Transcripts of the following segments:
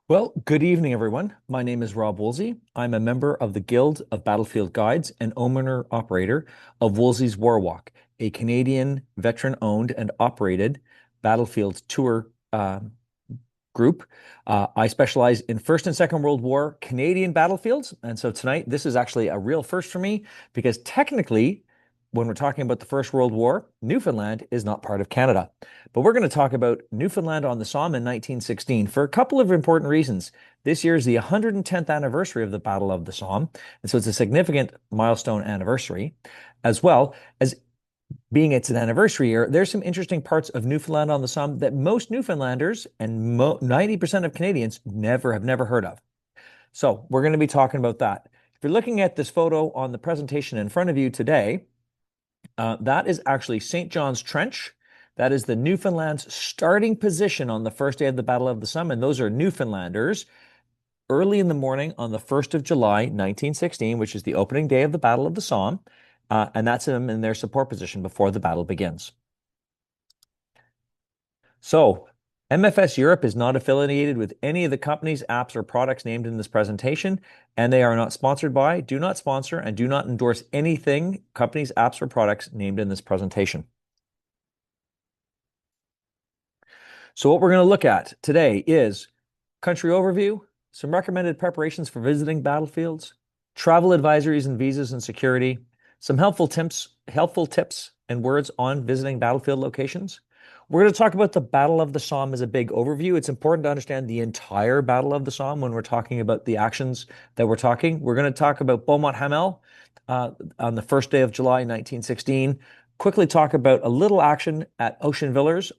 Well, good evening, everyone. My name is Rob Woolsey. I'm a member of the Guild of Battlefield Guides and owner-operator of Woolsey's War Walk, a Canadian veteran-owned and operated battlefield tour group. I specialize in First and Second World War Canadian battlefields. And so tonight, this is actually a real first for me because technically, when we're talking about the First World War, Newfoundland is not part of Canada. But we're going to talk about Newfoundland on the Somme in 1916 for a couple of important reasons. This year is the 110th anniversary of the Battle of the Somme, and so it's a significant milestone anniversary, as well as being it's an anniversary year. There's some interesting parts of Newfoundland on the Somme that most Newfoundlanders and 90% of Canadians have never heard of. So we're going to be talking about that. If you're looking at this photo on the presentation in front of you today, that is actually St. John's Trench. That is the Newfoundland's starting position on the first day of the Battle of the Somme, and those are Newfoundlanders early in the morning on the 1st of July, 1916, which is the opening day of the Battle of the Somme, and that's them in their support position before the battle begins. So, MFS Europe is not affiliated with any of the companies, apps, or products named in this presentation, and they are not sponsored by, do not sponsor, and do not endorse anything, companies, apps, or products named in this presentation. So what we're going to look at today is country overview, some recommended preparations for visiting battlefields, travel advisories and visas and security, some helpful tips and words on visiting battlefield locations. We're going to talk about the Battle of the Somme as a big overview. It's important to understand the entire Battle of the Somme when we're talking about the actions that we're talking. We're going to talk about Beaumont-Hamel on the first day of July 1916. Quickly talk about a little action at Ocean Villas,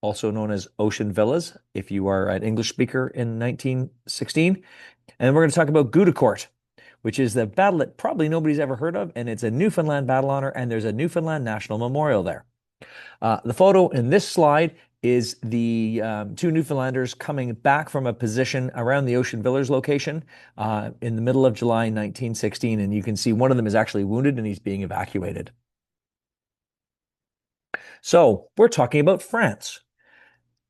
also known as Ocean Villas, if you are an English speaker in 1916. And we're going to talk about Gueudecourt, which is the battle that probably nobody's ever heard of, and it's a Newfoundland battle honor, and there's a Newfoundland National Memorial there. The photo in this slide is the two Newfoundlanders coming back from a position around the Ocean Villas location in the middle of July 1916, and you can see one of them is actually wounded and he's being evacuated. So we're talking about France.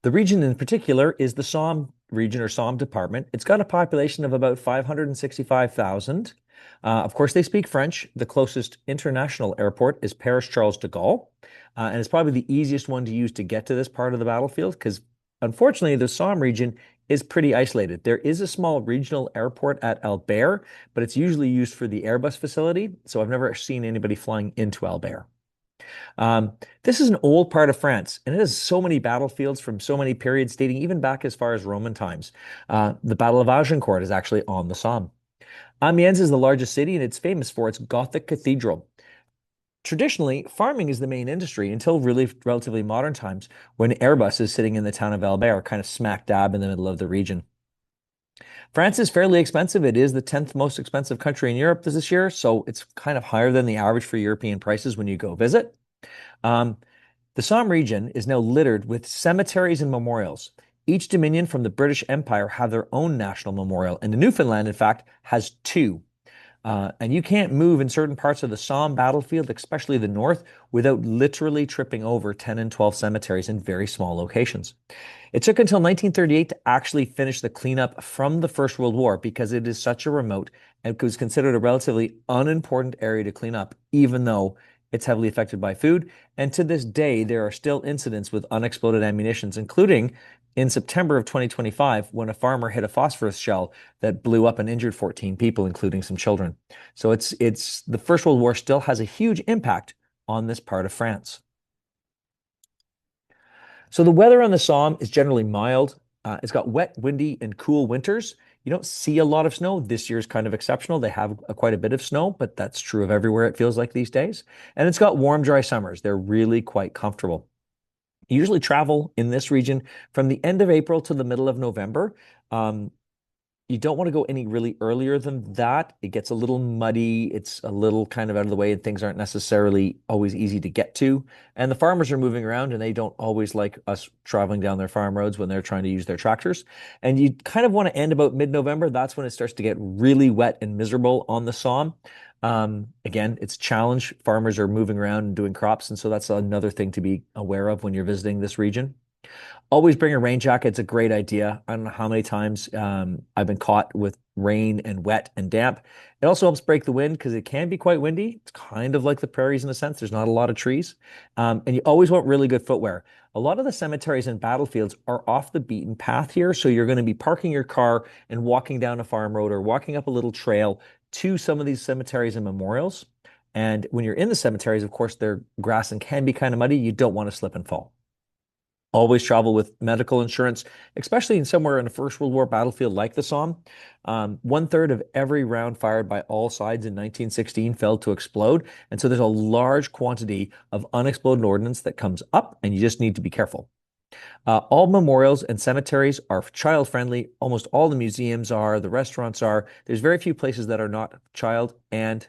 The region in particular is the Somme region or Somme department. It's got a population of about 565,000. Of course, they speak French. The closest international airport is Paris Charles de Gaulle. And it's probably the easiest one to use to get to this part of the battlefield because unfortunately, the Somme region is pretty isolated. There is a small regional airport at Albert, but it's usually used for the Airbus facility. So I've never seen anybody flying into Albert. This is an old part of France, and it has so many battlefields from so many periods dating even back as far as Roman times. The Battle of Agincourt is actually on the Somme. Amiens is the largest city, and it's famous for its Gothic cathedral. Traditionally, farming is the main industry until really relatively modern times when Airbus is sitting in the town of Albert, kind of smack dab in the middle of the region. France is fairly expensive. It is the 10th most expensive country in Europe this year, so it's kind of higher than the average for European prices when you go visit. The Somme region is now littered with cemeteries and memorials. Each dominion from the British Empire have their own national memorial, and the Newfoundland, in fact, has two. And you can't move in certain parts of the Somme battlefield, especially the north, without literally tripping over 10 and 12 cemeteries in very small locations. It took until 1938 to actually finish the cleanup from the First World War because it is such a remote and was considered a relatively unimportant area to clean up, even though it's heavily affected by food. And to this day, there are still incidents with unexploded ammunitions, including in September of 2025, when a farmer hit a phosphorus shell that blew up and injured 14 people, including some children. So it's the First World War still has a huge impact on this part of France. So the weather on the Somme is generally mild. It's got wet, windy, and cool winters. You don't see a lot of snow. This year's kind of exceptional. They have quite a bit of snow, but that's true of everywhere it feels like these days. And it's got warm, dry summers. They're really quite comfortable. You usually travel in this region from the end of April to the middle of November. You don't want to go any really earlier than that. It gets a little muddy. It's a little kind of out of the way and things aren't necessarily always easy to get to. And the farmers are moving around and they don't always like us traveling down their farm roads when they're trying to use their tractors. And you kind of want to end about mid-November. That's when it starts to get really wet and miserable on the Somme. Again, it's challenge. Farmers are moving around and doing crops. And so that's another thing to be aware of when you're visiting this region. Always bring a rain jacket. It's a great idea. I don't know how many times I've been caught with rain and wet and damp. It also helps break the wind because it can be quite windy. It's kind of like the prairies in a sense. There's not a lot of trees. And you always want really good footwear. A lot of the cemeteries and battlefields are off the beaten path here. So you're going to be parking your car and walking down a farm road or walking up a little trail to some of these cemeteries and memorials. And when you're in the cemeteries, of course, they're grass and can be kind of muddy. You don't want to slip and fall. Always travel with medical insurance, especially in somewhere in a First World War battlefield like the Somme. One-third of every round fired by all sides in 1916 failed to explode. And so there's a large quantity of unexploded ordnance that comes up, and you just need to be careful. All memorials and cemeteries are child-friendly. Almost all the museums are, the restaurants are. There's very few places that are not child and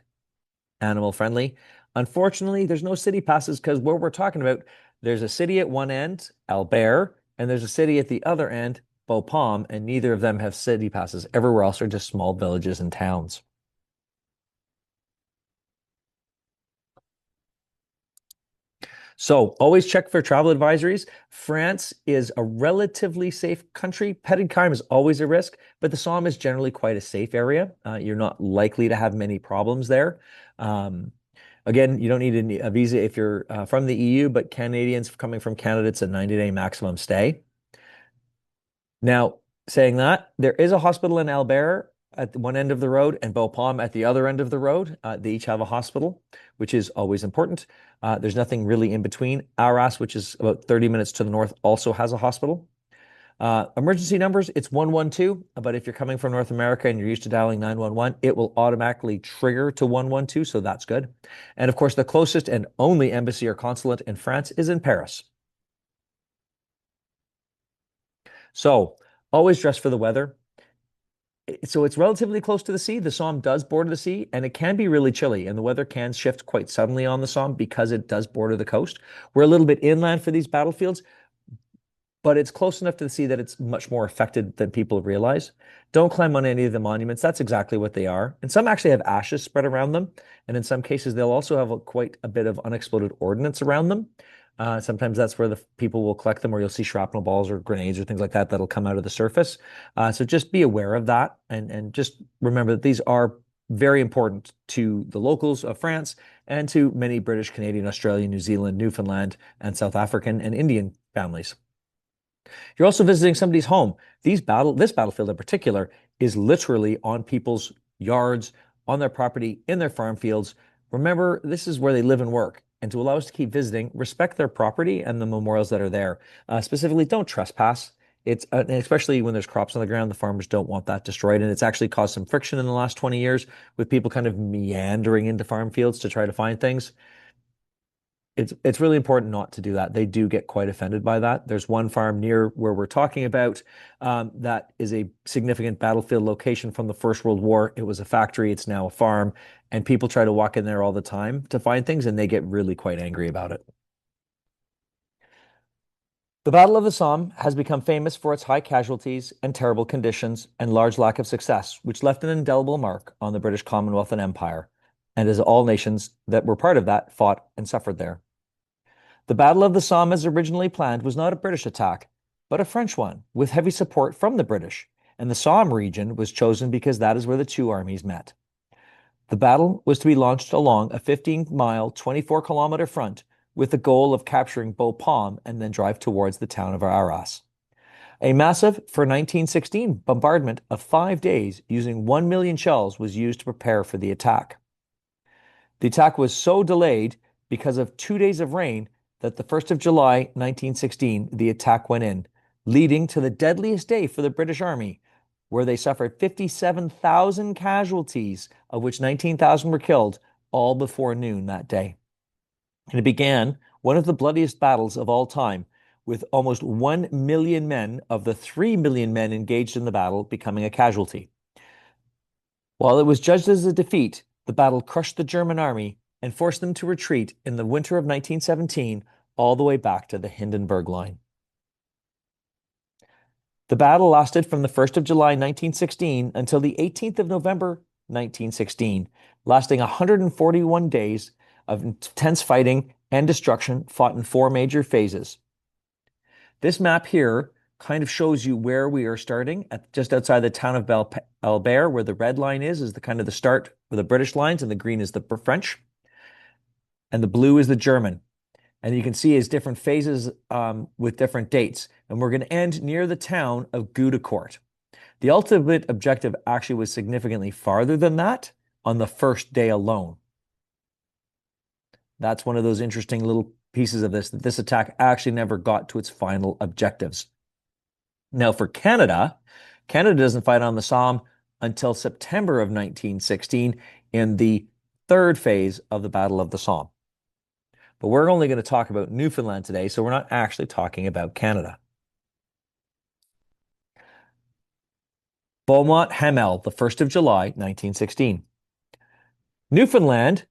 animal friendly. Unfortunately, there's no city passes because what we're talking about, there's a city at one end, Albert, and there's a city at the other end, Beaumont, and neither of them have city passes. Everywhere else are just small villages and towns. So always check for travel advisories. France is a relatively safe country. Petty crime is always a risk, but the Somme is generally quite a safe area. You're not likely to have many problems there. Um, Again, you don't need a visa if you're from the EU, but Canadians coming from Canada, it's a 90-day maximum stay. Now, saying that, there is a hospital in Albert at one end of the road and Beaupom at the other end of the road. They each have a hospital, which is always important. There's nothing really in between. Arras, which is about 30 minutes to the north, also has a hospital. Emergency numbers, it's 112, but if you're coming from North America and you're used to dialing 911, it will automatically trigger to 112, so that's good. And of course, the closest and only embassy or consulate in France is in Paris. So always dress for the weather. So it's relatively close to the sea. The Somme does border the sea, and it can be really chilly, and the weather can shift quite suddenly on the Somme because it does border the coast. We're a little bit inland for these battlefields, but it's close enough to the sea that it's much more affected than people realize. Don't climb on any of the monuments. That's exactly what they are. And some actually have ashes spread around them. And in some cases, they'll also have quite a bit of unexploded ordnance around them. Sometimes that's where the people will collect them, or you'll see shrapnel balls or grenades or things like that that'll come out of the surface. So just be aware of that, and just remember that these are very important to the locals of France and to many British, Canadian, Australian, New Zealand, Newfoundland, and South African and Indian families. You're also visiting somebody's home. This battlefield in particular is literally on people's yards, on their property, in their farm fields. Remember, this is where they live and work. And to allow us to keep visiting, respect their property and the memorials that are there. Specifically, don't trespass. It's and especially when there's crops on the ground, the farmers don't want that destroyed. And it's actually caused some friction in the last 20 years with people kind of meandering into farm fields to try to find things. It's really important not to do that. They do get quite offended by that. There's one farm near where we're talking about that is a significant battlefield location from the First World War. It was a factory, it's now a farm, and people try to walk in there all the time to find things, and they get really quite angry about it. The Battle of the Somme has become famous for its high casualties and terrible conditions and large lack of success, which left an indelible mark on the British Commonwealth and Empire, and as all nations that were part of that fought and suffered there. The Battle of the Somme, as originally planned, was not a British attack, but a French one, with heavy support from the British, and the Somme region was chosen because that is where the two armies met. The battle was to be launched along a 15-mile, 24-kilometer front with the goal of capturing Beaupom and then drive towards the town of Arras. A massive, for 1916, bombardment of 5 days using 1 million shells was used to prepare for the attack. The attack was so delayed because of 2 days of rain that the 1st of July, 1916, the attack went in, leading to the deadliest day for the British Army, where they suffered 57,000 casualties, of which 19,000 were killed, all before noon that day. And it began one of the bloodiest battles of all time, with almost 1 million men of the 3 million men engaged in the battle becoming a casualty. While it was judged as a defeat, the battle crushed the German army and forced them to retreat in the winter of 1917 all the way back to the Hindenburg Line. The battle lasted from the 1st of July 1916 until the 18th of November 1916, lasting 141 days of intense fighting and destruction fought in 4 major phases. This map here kind of shows you where we are starting at just outside the town of Albert, where the red line is the kind of the start of the British lines, and the green is the French, and the blue is the German. And you can see it's different phases with different dates. And we're going to end near the town of Gueudecourt. The ultimate objective actually was significantly farther than that on the first day alone. That's one of those interesting little pieces of this, that this attack actually never got to its final objectives. Now for Canada, Canada doesn't fight on the Somme until September of 1916 in the third phase of the Battle of the Somme. But we're only going to talk about Newfoundland today, so we're not actually talking about Canada. Beaumont-Hamel, the 1st of July, 1916. Newfoundland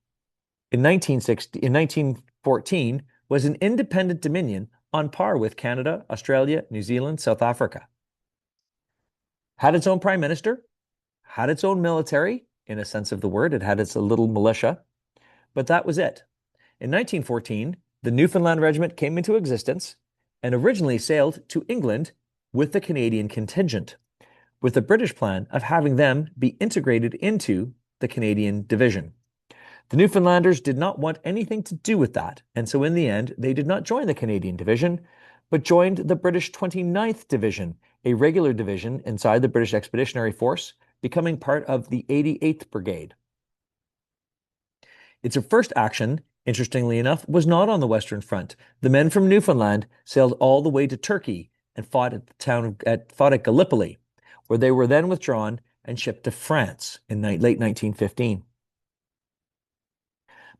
in 1914 was an independent dominion on par with Canada, Australia, New Zealand, South Africa. Had its own prime minister, had its own military, in a sense of the word. It had its little militia, but that was it. In 1914, the Newfoundland Regiment came into existence and originally sailed to England with the Canadian contingent, with the British plan of having them be integrated into the Canadian division. The Newfoundlanders did not want anything to do with that, and so in the end, they did not join the Canadian division, but joined the British 29th Division, a regular division inside the British Expeditionary Force, becoming part of the 88th Brigade. Its first action, interestingly enough, was not on the Western Front. The men from Newfoundland sailed all the way to Turkey and fought at Gallipoli, where they were then withdrawn and shipped to France in late 1915.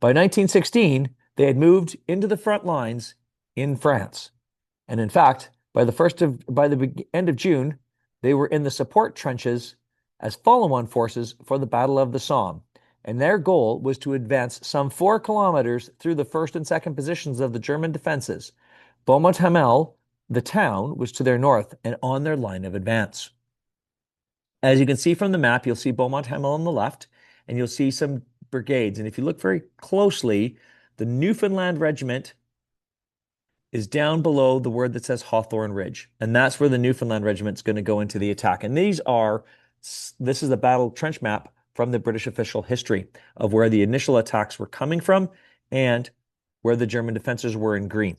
By 1916, they had moved into the front lines in France. And in fact, by the end of June, they were in the support trenches as follow-on forces for the Battle of the Somme. And their goal was to advance some 4 kilometers through the first and second positions of the German defenses. Beaumont-Hamel, the town, was to their north and on their line of advance. As you can see from the map, you'll see Beaumont-Hamel on the left, and you'll see some brigades. And if you look very closely, the Newfoundland Regiment is down below the word that says Hawthorne Ridge. And that's where the Newfoundland Regiment's going to go into the attack. And this is the battle trench map from the British official history of where the initial attacks were coming from and where the German defenses were in green.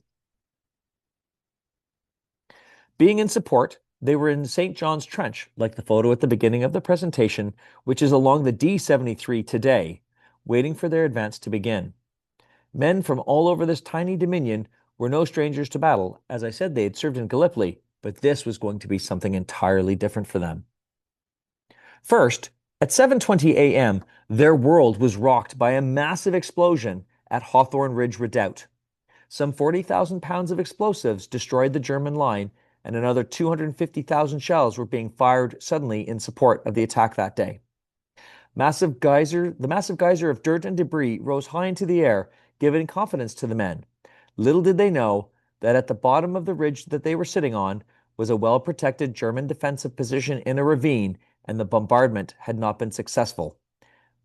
Being in support, they were in St. John's Trench, like the photo at the beginning of the presentation, which is along the D73 today, waiting for their advance to begin. Men from all over this tiny dominion were no strangers to battle. As I said, they had served in Gallipoli, but this was going to be something entirely different for them. First, at 7:20 a.m., their world was rocked by a massive explosion at Hawthorne Ridge Redoubt. Some 40,000 pounds of explosives destroyed the German line, and another 250,000 shells were being fired suddenly in support of the attack that day. The massive geyser of dirt and debris rose high into the air, giving confidence to the men. Little did they know that at the bottom of the ridge that they were sitting on was a well-protected German defensive position in a ravine, and the bombardment had not been successful.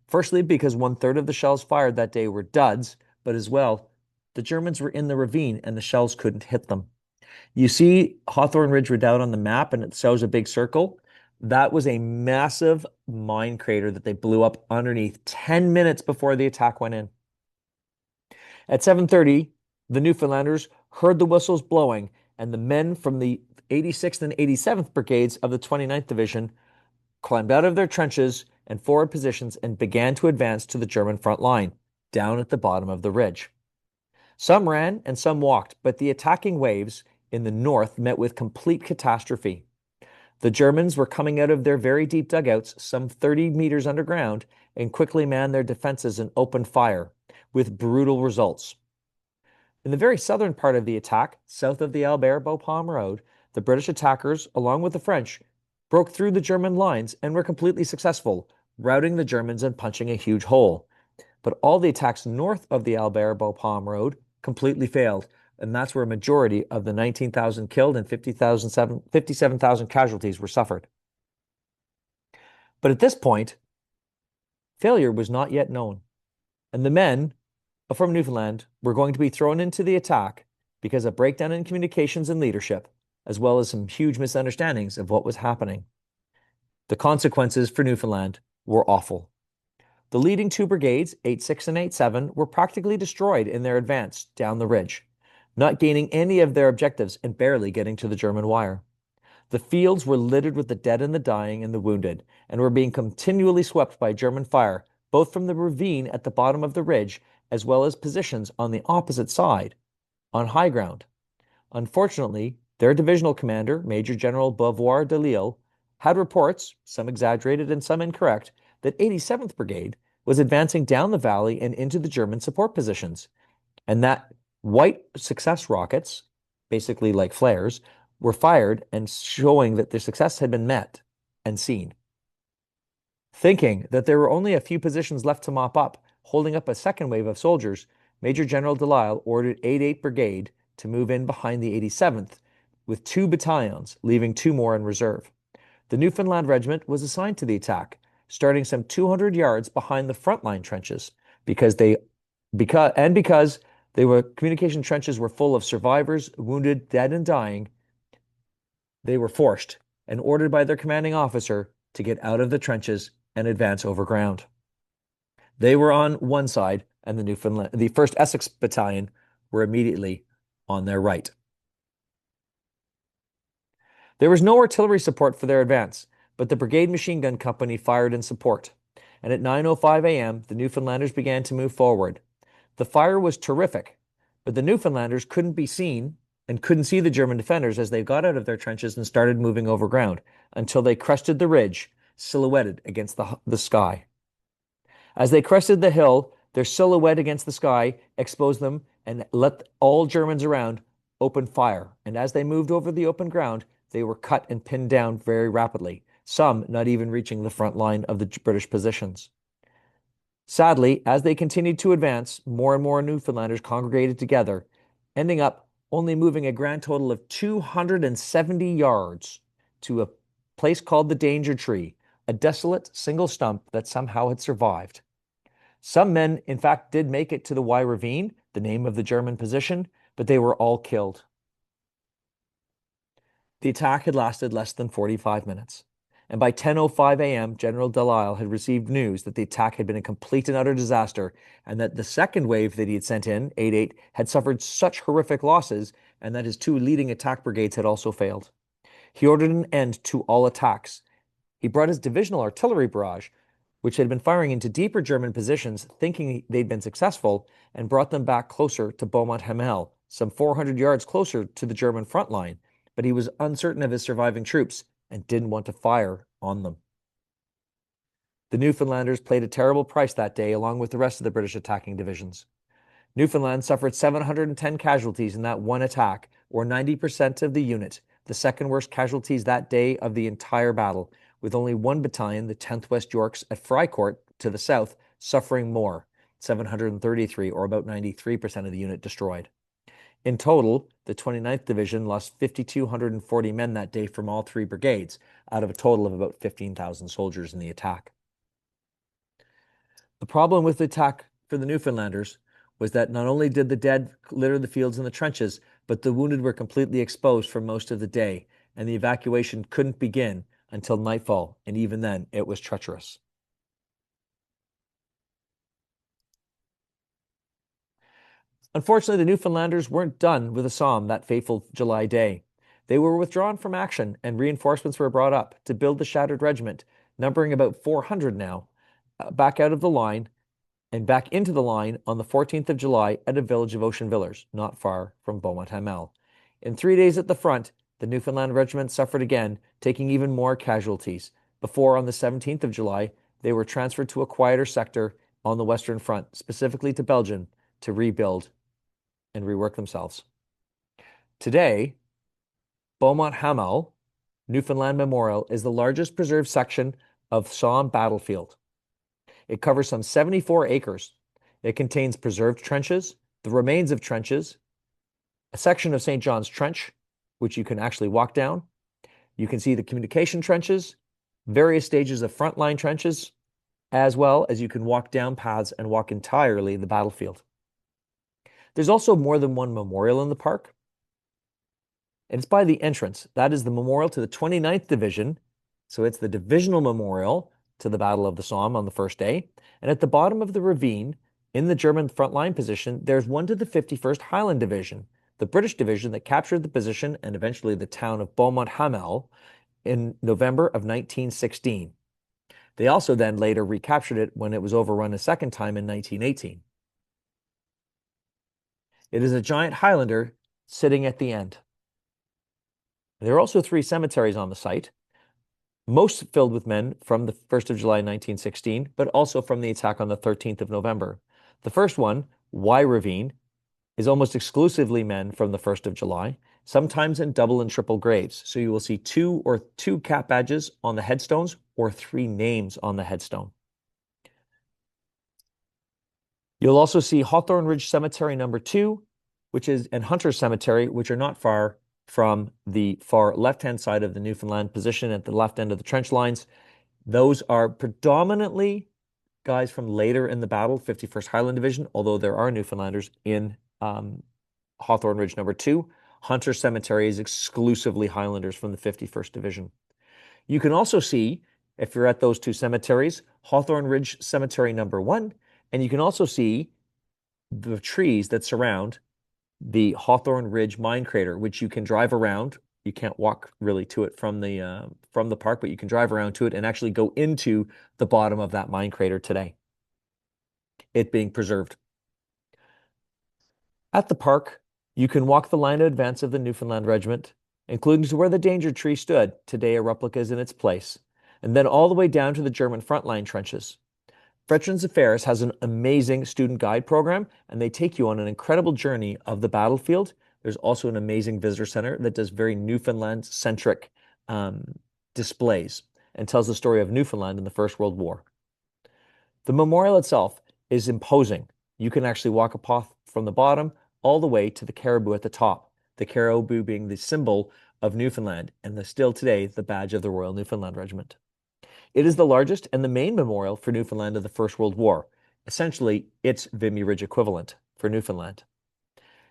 Firstly, because 1/3 of the shells fired that day were duds, but as well, the Germans were in the ravine and the shells couldn't hit them. You see Hawthorne Ridge Redoubt on the map, and it shows a big circle. That was a massive mine crater that they blew up underneath 10 minutes before the attack went in. At 7:30, the Newfoundlanders heard the whistles blowing, and the men from the 86th and 87th Brigades of the 29th Division climbed out of their trenches and forward positions and began to advance to the German front line, down at the bottom of the ridge. Some ran and some walked, but the attacking waves in the north met with complete catastrophe. The Germans were coming out of their very deep dugouts, some 30 meters underground, and quickly manned their defenses and opened fire, with brutal results. In the very southern part of the attack, south of the Albert-Bapaume Road, the British attackers, along with the French, broke through the German lines and were completely successful, routing the Germans and punching a huge hole. But all the attacks north of the Albert-Bapaume Road completely failed, and that's where a majority of the 19,000 killed and 57,000 casualties were suffered. But at this point, failure was not yet known, and the men from Newfoundland were going to be thrown into the attack because of breakdown in communications and leadership, as well as some huge misunderstandings of what was happening. The consequences for Newfoundland were awful. The leading two brigades, 8-6 and 8-7, were practically destroyed in their advance down the ridge, not gaining any of their objectives and barely getting to the German wire. The fields were littered with the dead and the dying and the wounded, and were being continually swept by German fire, both from the ravine at the bottom of the ridge, as well as positions on the opposite side, on high ground. Unfortunately, their divisional commander, Major General Beauvoir de Lille, had reports, some exaggerated and some incorrect, that 87th Brigade was advancing down the valley and into the German support positions, and that white success rockets, basically like flares, were fired and showing that their success had been met and seen. Thinking that there were only a few positions left to mop up, holding up a second wave of soldiers, Major General de Lille ordered 88th Brigade to move in behind the 87th, with 2 battalions, leaving 2 more in reserve. The Newfoundland Regiment was assigned to the attack, starting some 200 yards behind the frontline trenches, because communication trenches were full of survivors, wounded, dead, and dying. They were forced and ordered by their commanding officer to get out of the trenches and advance over ground. They were on one side, and the 1st Essex Battalion were immediately on their right. There was no artillery support for their advance, but the Brigade Machine Gun Company fired in support, and at 9:05 a.m., the Newfoundlanders began to move forward. The fire was terrific, but the Newfoundlanders couldn't be seen and couldn't see the German defenders as they got out of their trenches and started moving over ground until they crested the ridge, silhouetted against the sky. As they crested the hill, their silhouette against the sky exposed them and let all Germans around open fire. And as they moved over the open ground, they were cut and pinned down very rapidly, some not even reaching the front line of the British positions. Sadly, as they continued to advance, more and more Newfoundlanders congregated together, ending up only moving a grand total of 270 yards to a place called the Danger Tree, a desolate single stump that somehow had survived. Some men, in fact, did make it to the Y Ravine, the name of the German position, but they were all killed. The attack had lasted less than 45 minutes, and by 10:05 a.m., General de Lille had received news that the attack had been a complete and utter disaster, and that the second wave that he had sent in, 88, had suffered such horrific losses, and that his 2 leading attack brigades had also failed. He ordered an end to all attacks. He brought his divisional artillery barrage, which had been firing into deeper German positions, thinking they'd been successful, and brought them back closer to Beaumont-Hamel, some 400 yards closer to the German front line, but he was uncertain of his surviving troops and didn't want to fire on them. The Newfoundlanders paid a terrible price that day, along with the rest of the British attacking divisions. Newfoundland suffered 710 casualties in that one attack, or 90% of the unit, the second worst casualties that day of the entire battle, with only one battalion, the 10th West Yorks at Frycourt to the south, suffering more, 733, or about 93% of the unit destroyed. In total, the 29th Division lost 5,240 men that day from all 3 brigades, out of a total of about 15,000 soldiers in the attack. The problem with the attack for the Newfoundlanders was that not only did the dead litter the fields and the trenches, but the wounded were completely exposed for most of the day, and the evacuation couldn't begin until nightfall, and even then, it was treacherous. Unfortunately, the Newfoundlanders weren't done with the Somme that fateful July day. They were withdrawn from action, and reinforcements were brought up to build the shattered regiment, numbering about 400 now, back out of the line and back into the line on the 14th of July at a village of Oceanvillers, not far from Beaumont-Hamel. In 3 days at the front, the Newfoundland Regiment suffered again, taking even more casualties, before on the 17th of July, they were transferred to a quieter sector on the Western Front, specifically to Belgium, to rebuild and rework themselves. Today, Beaumont-Hamel, Newfoundland Memorial, is the largest preserved section of Somme battlefield. It covers some 74 acres. It contains preserved trenches, the remains of trenches, a section of St. John's Trench, which you can actually walk down. You can see the communication trenches, various stages of frontline trenches, as well as you can walk down paths and walk entirely the battlefield. There's also more than one memorial in the park. And it's by the entrance. That is the memorial to the 29th Division. So it's the divisional memorial to the Battle of the Somme on the first day. And at the bottom of the ravine, in the German frontline position, there's one to the 51st Highland Division, the British division that captured the position and eventually the town of Beaumont-Hamel in November of 1916. They also then later recaptured it when it was overrun a second time in 1918. It is a giant Highlander sitting at the end. There are also 3 cemeteries on the site, most filled with men from the 1st of July 1916, but also from the attack on the 13th of November. The first one, Y Ravine, is almost exclusively men from the 1st of July, sometimes in double and triple graves. So you will see two cap badges on the headstones or 3 names on the headstone. You'll also see Hawthorne Ridge Cemetery number 2, and Hunter Cemetery, which are not far from the far left-hand side of the Newfoundland position at the left end of the trench lines. Those are predominantly guys from later in the battle, 51st Highland Division, although there are Newfoundlanders in Hawthorne Ridge number 2. Hunter Cemetery is exclusively Highlanders from the 51st Division. You can also see, if you're at those 2 cemeteries, Hawthorne Ridge Cemetery number 1, and you can also see the trees that surround the Hawthorne Ridge mine crater, which you can drive around. You can't walk really to it from the park, but you can drive around to it and actually go into the bottom of that mine crater today, it being preserved. At the park, you can walk the line of advance of the Newfoundland Regiment, including to where the danger tree stood. Today, a replica is in its place, and then all the way down to the German frontline trenches. Veterans Affairs has an amazing student guide program, and they take you on an incredible journey of the battlefield. There's also an amazing visitor center that does very Newfoundland-centric displays and tells the story of Newfoundland in the First World War. The memorial itself is imposing. You can actually walk a path from the bottom all the way to the caribou at the top, the caribou being the symbol of Newfoundland and still today the badge of the Royal Newfoundland Regiment. It is the largest and the main memorial for Newfoundland of the First World War. Essentially, it's Vimy Ridge equivalent for Newfoundland.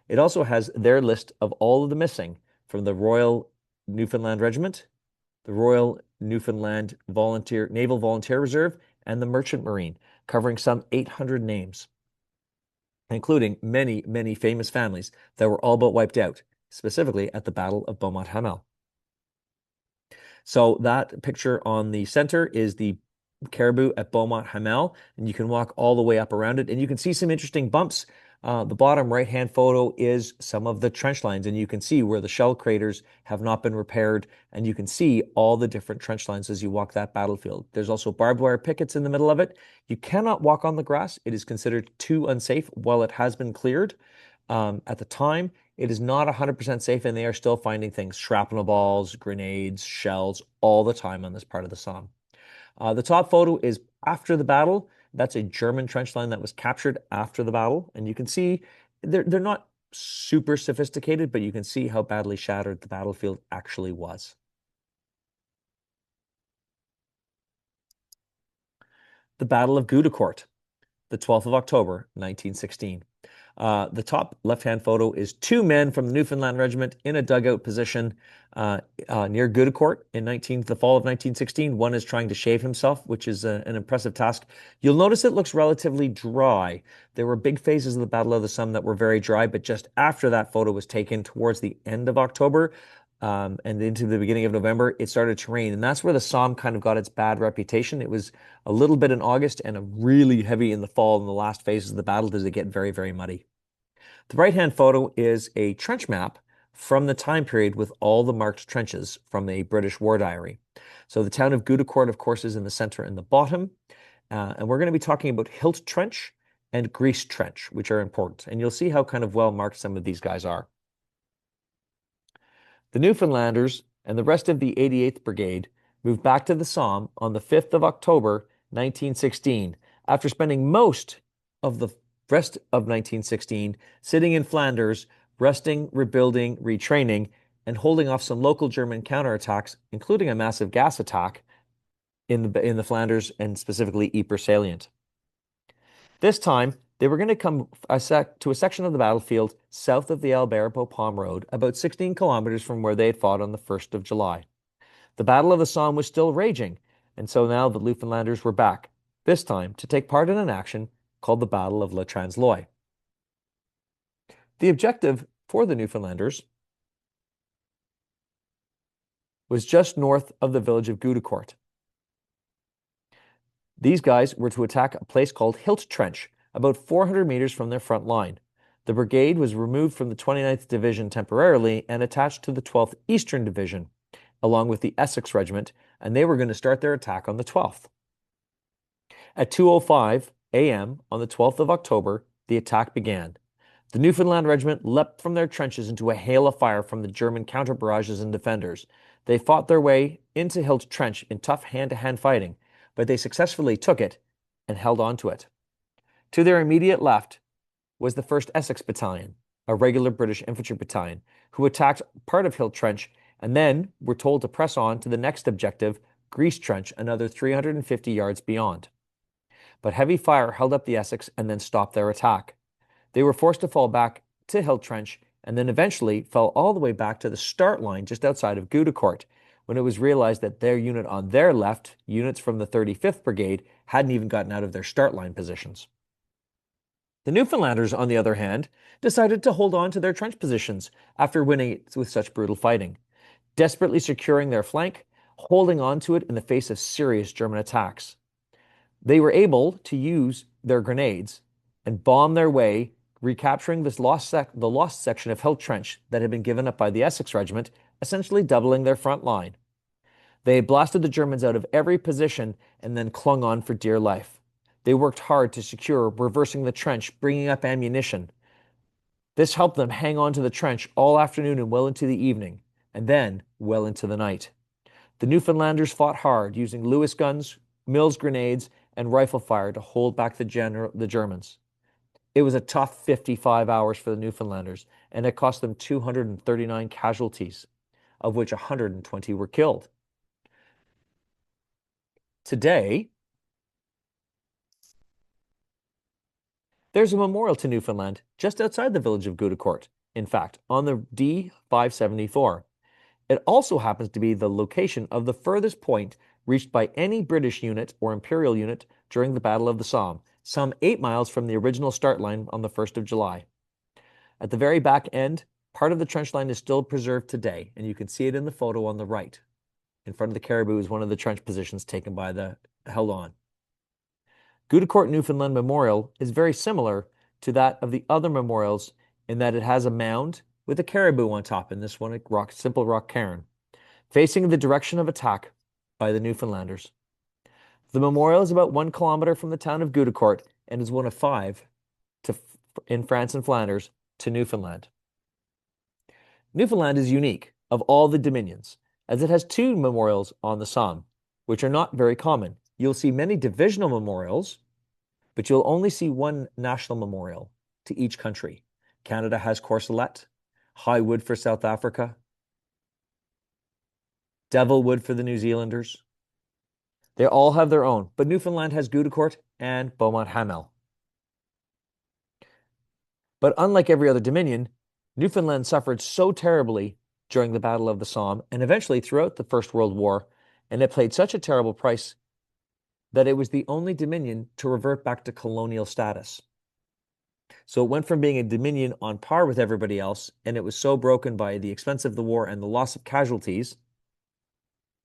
It also has their list of all of the missing from the Royal Newfoundland Regiment, the Royal Newfoundland Naval Volunteer Reserve, and the Merchant Marine, covering some 800 names, including many, many famous families that were all but wiped out, specifically at the Battle of Beaumont-Hamel. So that picture on the center is the caribou at Beaumont-Hamel, and you can walk all the way up around it, and you can see some interesting bumps. The bottom right-hand photo is some of the trench lines, and you can see where the shell craters have not been repaired, and you can see all the different trench lines as you walk that battlefield. There's also barbed wire pickets in the middle of it. You cannot walk on the grass. It is considered too unsafe while it has been cleared. At the time, it is not 100% safe, and they are still finding things, shrapnel balls, grenades, shells, all the time on this part of the Somme. The top photo is after the battle. That's a German trench line that was captured after the battle, and you can see they're not super sophisticated, but you can see how badly shattered the battlefield actually was. The Battle of Gueudecourt, the 12th of October, 1916. The top left-hand photo is 2 men from the Newfoundland Regiment in a dugout position near Gueudecourt in the fall of 1916. One is trying to shave himself, which is an impressive task. You'll notice it looks relatively dry. There were big phases of the Battle of the Somme that were very dry, but just after that photo was taken towards the end of October and into the beginning of November, it started to rain. And that's where the Somme kind of got its bad reputation. It was a little bit in August and a really heavy in the fall in the last phases of the battle. Does it get very, very muddy? The right-hand photo is a trench map from the time period with all the marked trenches from a British war diary. So the town of Gueudecourt, of course, is in the center and the bottom. And we're going to be talking about Hilt Trench and Grease Trench, which are important. And you'll see how kind of well marked some of these guys are. The Newfoundlanders and the rest of the 88th Brigade moved back to the Somme on the 5th of October, 1916, after spending most of the rest of 1916 sitting in Flanders, resting, rebuilding, retraining, and holding off some local German counterattacks, including a massive gas attack in the Flanders and specifically Ypres salient. This time, They were going to come to a section of the battlefield south of the Albert-Bapaume Road, about 16 kilometers from where they had fought on the 1st of July. The Battle of the Somme was still raging, and so now the Newfoundlanders were back, this time to take part in an action called the Battle of Le Transloy. The objective for the Newfoundlanders was just north of the village of Gueudecourt. These guys were to attack a place called Hilt Trench, about 400 meters from their front line. The brigade was removed from the 29th Division temporarily and attached to the 12th Eastern Division, along with the Essex Regiment, and they were going to start their attack on the 12th. At 2:05 a.m. on the 12th of October, the attack began. The Newfoundland Regiment leapt from their trenches into a hail of fire from the German counter-barrages and defenders. They fought their way into Hilt Trench in tough hand-to-hand fighting, but they successfully took it and held on to it. To their immediate left was the 1st Essex Battalion, a regular British infantry battalion, who attacked part of Hilt Trench and then were told to press on to the next objective, Grease Trench, another 350 yards beyond. But heavy fire held up the Essex and then stopped their attack. They were forced to fall back to Hilt Trench and then eventually fell all the way back to the start line just outside of Gueudecourt, when it was realized that their unit on their left, units from the 35th Brigade, hadn't even gotten out of their start line positions. The Newfoundlanders, on the other hand, decided to hold on to their trench positions after winning it with such brutal fighting, desperately securing their flank, holding on to it in the face of serious German attacks. They were able to use their grenades and bomb their way, recapturing the lost section of Hilt Trench that had been given up by the Essex Regiment, essentially doubling their front line. They blasted the Germans out of every position and then clung on for dear life. They worked hard to secure, reversing the trench, bringing up ammunition. This helped them hang on to the trench all afternoon and well into the evening, and then well into the night. The Newfoundlanders fought hard, using Lewis guns, Mills grenades, and rifle fire to hold back the Germans. It was a tough 55 hours for the Newfoundlanders, and it cost them 239 casualties, of which 120 were killed. Today, there's a memorial to Newfoundland just outside the village of Gueudecourt, in fact, on the D574. It also happens to be the location of the furthest point reached by any British unit or Imperial unit during the Battle of the Somme, some 8 miles from the original start line on the 1st of July. At the very back end, part of the trench line is still preserved today, and you can see it in the photo on the right. In front of the caribou is one of the trench positions taken by the held on. Gueudecourt Newfoundland Memorial is very similar to that of the other memorials in that it has a mound with a caribou on top, in this one a simple rock cairn, facing the direction of attack by the Newfoundlanders. The memorial is about 1 kilometer from the town of Gueudecourt and is one of 5 in France and Flanders to Newfoundland. Newfoundland is unique of all the dominions, as it has 2 memorials on the Somme, which are not very common. You'll see many divisional memorials, but you'll only see 1 national memorial to each country. Canada has Courcelette, Highwood for South Africa, Devilwood for the New Zealanders. They all have their own, but Newfoundland has Gueudecourt and Beaumont-Hamel. But unlike every other dominion, Newfoundland suffered so terribly during the Battle of the Somme and eventually throughout the First World War, and it paid such a terrible price that it was the only dominion to revert back to colonial status. So it went from being a dominion on par with everybody else, and it was so broken by the expense of the war and the loss of casualties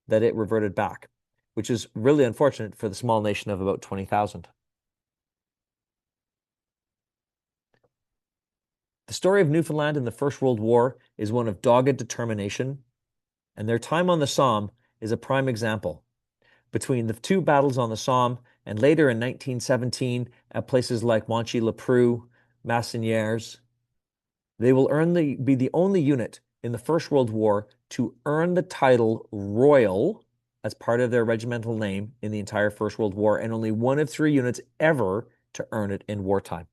that it reverted back, which is really unfortunate for the small nation of about 20,000. The story of Newfoundland in the First World War is one of dogged determination, and their time on the Somme is a prime example. Between the 2 battles on the Somme and later in 1917 at places like Monchy-le-Preux, Massinières, they will be the only unit in the First World War to earn the title Royal as part of their regimental name in the entire First World War, and only 1 of 3 units ever to earn it in wartime.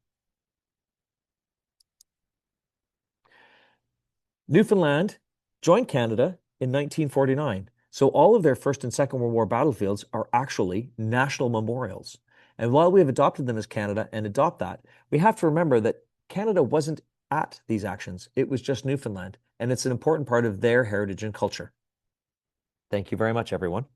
Newfoundland joined Canada in 1949, so all of their First and Second World War battlefields are actually national memorials. And while we have adopted them as Canada and adopt that, we have to remember that Canada wasn't at these actions. It was just Newfoundland, and it's an important part of their heritage and culture. Thank you very much, everyone.